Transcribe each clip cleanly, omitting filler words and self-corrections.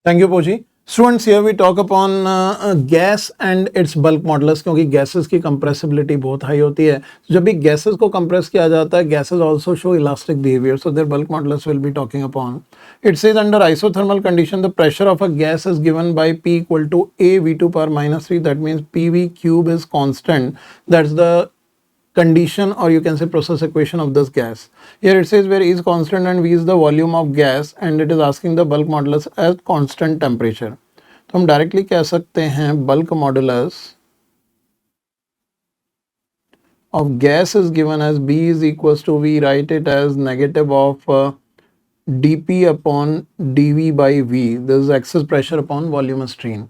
Thank you, Poji. Students, here we talk upon gas and its bulk modulus क्योंकि gases की compressibility बहुत high होती है. जब भी gases को compress किया जाता है, gases also show elastic behavior, so their bulk modulus will be talking upon. It says under isothermal condition, the pressure of a gas is given by P equal to A V2 power minus 3. That means PV cube is constant. That's the condition, or you can say process equation of this gas. Here it says where E is constant and V is the volume of gas and it is asking the bulk modulus at constant temperature. तो हम directly कह सकते हैं bulk modulus of gas is given as B is equals to, we write it as negative of dP upon dV by V. This is excess pressure upon volume strain.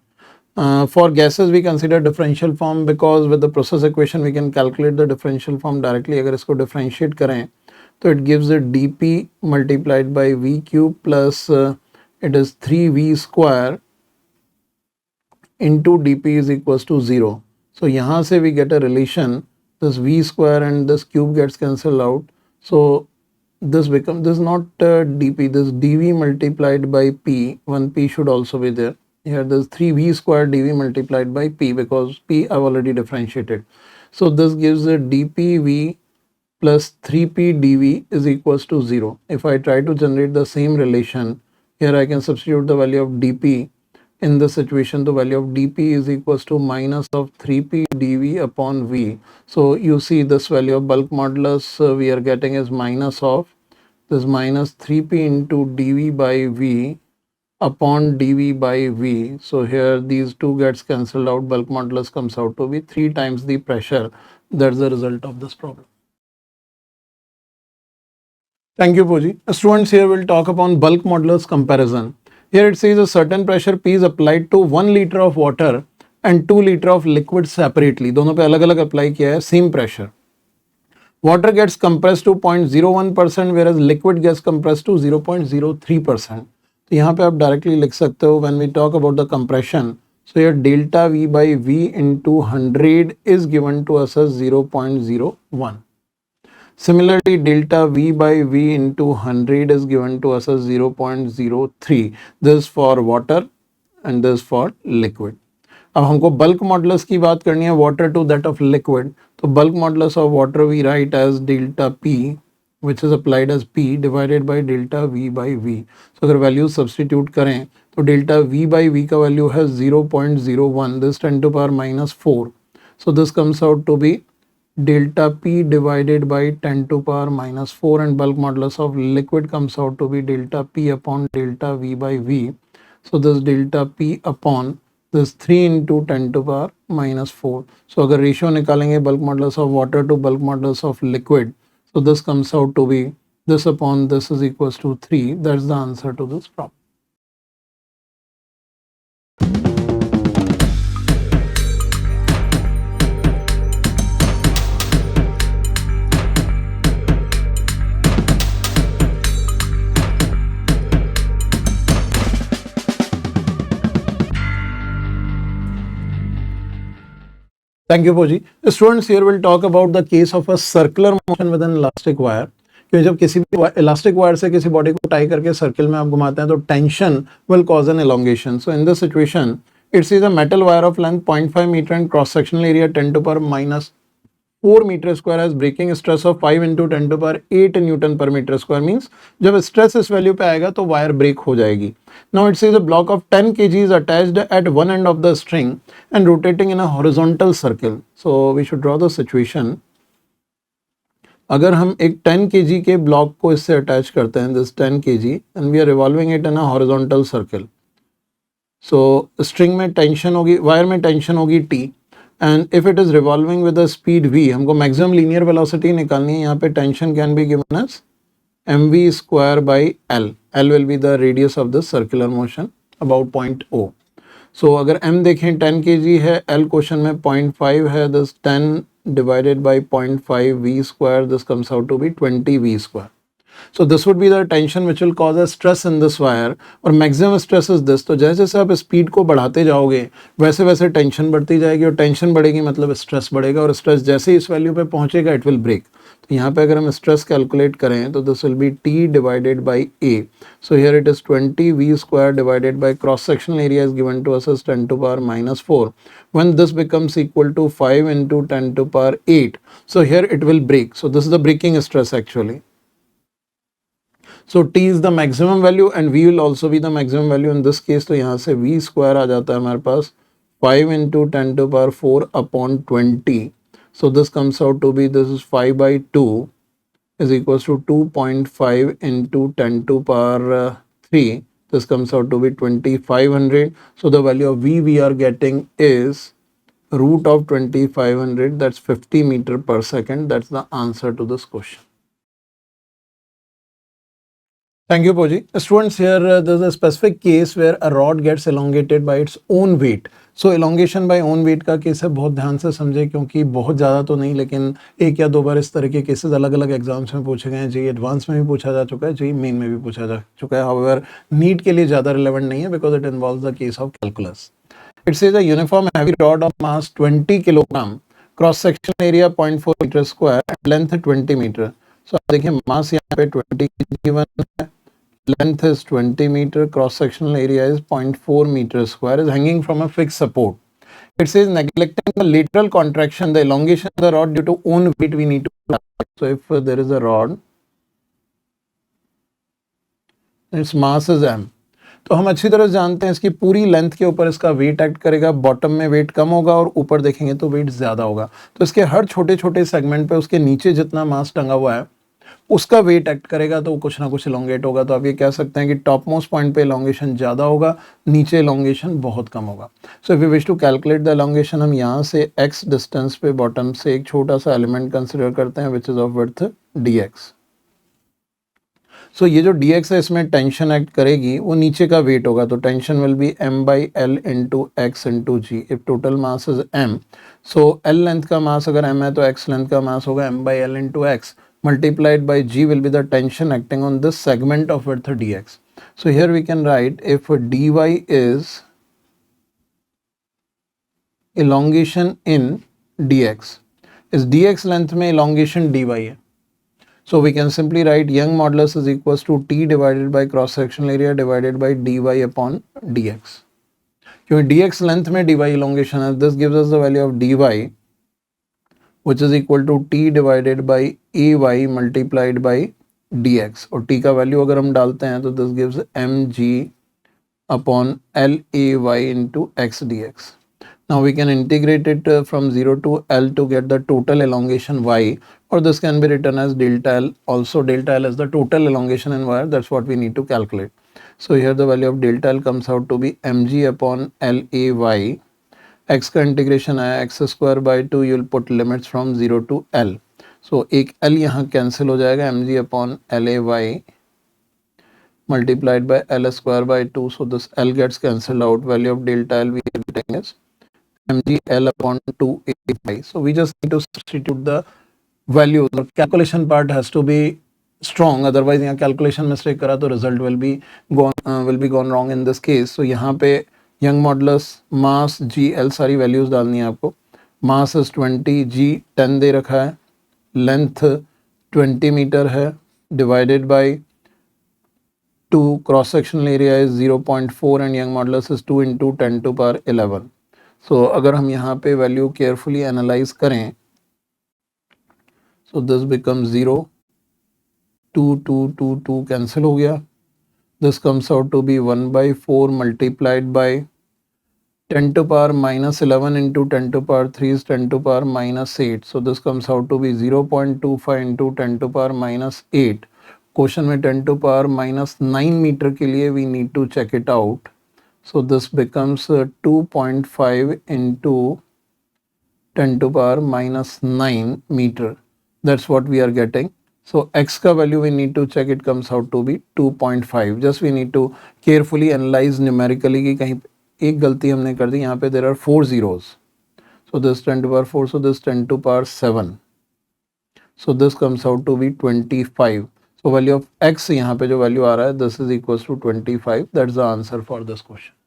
For gases we consider differential form because with the process equation we can calculate the differential form directly. अगर इसको differentiate करें तो it gives it dP multiplied by V cube plus it is 3V square into dP is equals to 0. So यहाँ से we get a relation, this V square and this cube gets cancelled out. So this becomes, this is not dP, this dV multiplied by P, one P should also be there. Here there's 3V square dV multiplied by P because P I've already differentiated. So this gives a dPV plus 3P dV is equals to 0. If I try to generate the same relation, here I can substitute the value of dP. In this situation, the value of dP is equals to minus of 3P dV upon V. So you see this value of bulk modulus we are getting is minus of this minus 3P into dV by V upon dV by V. So here these two gets cancelled out, bulk modulus comes out to be 3 times the pressure. That's the result of this problem. Thank you, Poji. Students, here we'll talk upon bulk modulus comparison. Here it says a certain pressure P is applied to 1 liter of water and 2 liter of liquid separately. दोनों पे अलग अलग apply किया है, same pressure. Water gets compressed to 0.01% whereas liquid gets compressed to 0.03%. तो यहाँ पे आप डायरेक्टली लिख सकते हो when we talk about the compression. So here delta V by V into 100 is given to us as 0.01. Similarly, delta V by V into 100 is given to us as 0.03. This is for water and this for liquid. अब हमको bulk modulus की बात करनी है water to that of liquid. तो bulk modulus of water we write as delta P, which is applied as P divided by delta V by V. So अगर value substitute करें तो डेल्टा V by V का value है 0.01, this 10 to power minus 4. So this comes out to be delta P divided by 10 to power minus 4 and bulk modulus of liquid comes out to be delta P upon delta V by V. So this delta P upon this 3 into 10 to power minus 4. So अगर ratio निकालेंगे bulk modulus of water to bulk modulus of liquid, so this comes out to be this upon this is equals to 3. That's the answer to this problem. Thank you, Poji. Students, here will talk about the case of a circular motion with an elastic wire. क्योंकि जब किसी भी elastic wire से किसी body को tie करके circle में आप घुमाते हैं तो tension will cause an elongation. So in this situation it's is a metal wire of length 0.5 metre and cross sectional area 10 to power minus 4 metre square has breaking stress of 5 into 10 to power 8 newton per metre square. Means जब stress इस value पे आएगा तो wire break हो जाएगी. Now it says a block of 10 kg is attached at one end of the string and rotating in a horizontal circle. So we should draw the situation. अगर हम एक 10 kg के block को इससे attach करते हैं, this 10 kg, and we are revolving it in a horizontal circle. So string में tension होगी, वायर में टेंशन होगी T, and if it is revolving with a speed V, हमको maximum linear velocity निकालनी है. यहाँ पे tension can be given as mv square by L. L will be the radius of this circular motion about point O. So अगर m देखें 10 kg है, L question में 0.5 है, this 10 divided by 0.5 V square, this comes out to be 20 V square. So this would be the tension which will cause a stress in this wire और maximum stress is this. तो जैसे जैसे आप speed को बढ़ाते जाओगे वैसे वैसे टेंशन बढ़ती जाएगी और टेंशन बढ़ेगी मतलब स्ट्रेस बढ़ेगा और स्ट्रेस जैसे ही इस वैल्यू पे पहुंचेगा इट विल ब्रेक. तो यहाँ पे अगर हम स्ट्रेस कैलकुलेट करें तो this will be T divided by A. So here it is 20 V square divided by cross sectional area is given to us as 10 to power minus 4. When this becomes equal to 5 into 10 to power 8, so here it will break. So this is the breaking stress actually. So T is the maximum value and V will also be the maximum value in this case. तो यहाँ से V square आ जाता है हमारे पास 5 into 10 to power 4 upon 20. So this comes out to be, this is 5 by 2 is equals to 2.5 into 10 to power 3. This comes out to be 2500. So the value of V we are getting is root of 2500, that's 50 meter per second. That's the answer to this question. Thank you, Poji. Students, here there's a specific case where a rod gets elongated by its own weight. So elongation by own weight का case है, बहुत ध्यान से समझे क्योंकि बहुत ज़्यादा तो नहीं लेकिन एक या दो बार इस तरह के केसेस अलग अलग एग्जाम्स में पूछे गए हैं. जेईई एडवांस में भी पूछा जा चुका है, जेईई मेन में भी पूछा जा चुका है. हाउएवर नीट के लिए ज़्यादा रिलेवेंट नहीं है because it involves the case of calculus. It says a uniform heavy rod of mass 20 kilogram, cross section area 0.4 metre square and length 20 metre. So देखिए मास यहाँ पे 20 गिवन है, length is 20 meter, cross sectional area is 0.4 meter square, is hanging from a fixed support. It says neglecting the lateral contraction, the elongation of the rod due to own weight we need to calculate. So if there is a rod, its mass is m. तो हम अच्छी तरह जानते हैं इसकी पूरी length के ऊपर इसका वेट एक्ट करेगा, बॉटम में वेट कम होगा और ऊपर देखेंगे तो वेट ज़्यादा होगा. तो इसके हर छोटे छोटे सेगमेंट पे उसके नीचे जितना मास टंगा हुआ है उसका वेट एक्ट करेगा तो कुछ ना कुछ इलोंगेट होगा. तो आप ये कह सकते हैं कि टॉप मोस्ट पॉइंट पे इलोंगेशन ज़्यादा होगा, नीचे इलोंगेशन बहुत कम होगा. So if you wish to calculate the elongation, हम यहाँ से x डिस्टेंस पे बॉटम से एक छोटा सा एलिमेंट कंसिडर करते हैं which is of width dx. सो ये जो dx है इसमें टेंशन एक्ट करेगी, वो नीचे का वेट होगा. तो tension will be m by l into x into g. If total mass is m, so l length का मास अगर m है तो x लेंथ का मास होगा m by l into x multiplied by g will be the tension acting on this segment of width dx. So here we can write if dy is elongation in dx, is dx length में elongation dy है. So we can simply write Young modulus is equals to t divided by cross sectional area divided by dy upon dx. क्योंकि dx length में dy elongation है, this gives us the value of dy which is equal to t divided by ay multiplied by dx. और t का value अगर हम डालते हैं तो this gives mg upon l ay into x dx. Now we can integrate it from 0 to l to get the total elongation y, or this can be written as delta l. Also delta l is the total elongation in wire, that's what we need to calculate. So here the value of delta l comes out to be mg upon lay. x का integration आया x square by 2, you will put limits from 0 to l. So एक l यहाँ cancel हो जाएगा, mg upon lay multiplied by l square by 2. So this l gets cancelled out. Value of delta l we are getting is mg l upon 2ay. So we just need to substitute the value. The calculation part has to be strong, otherwise यहाँ calculation mistake करा तो result will be gone wrong in this case. So यहाँ पे young modulus, मास, जी, L सारी values डालनी है आपको. Mass is 20, जी 10 दे रखा है, लेंथ 20 मीटर है divided by 2, cross sectional area is 0.4 and Young modulus is 2 into 10 to power 11. So अगर हम यहाँ पे वैल्यू केयरफुली एनालाइज करें सो दिस बिकम 0, 2 2 2 2 कैंसिल हो गया. This comes out to be 1 by 4 multiplied by 10 to power minus 11 into 10 to power 3 is 10 to power minus 8. So this comes out to be 0.25 into 10 to power minus 8. Question में 10 to power minus 9 meter के लिए we need to check it out. So this becomes 2.5 into 10 to power minus 9 meter. That's what we are getting. So x का value we need to check, it comes out to be 2.5. Just we need to carefully analyze numerically कि कहीं एक गलती हमने कर दी. यहाँ पे there are 4 zeros. So this 10 to power 4, so this 10 to power 7. So this comes out to be 25. तो value of x यहाँ पे जो वैल्यू आ रहा है this is equal to 25, that's the answer for this question.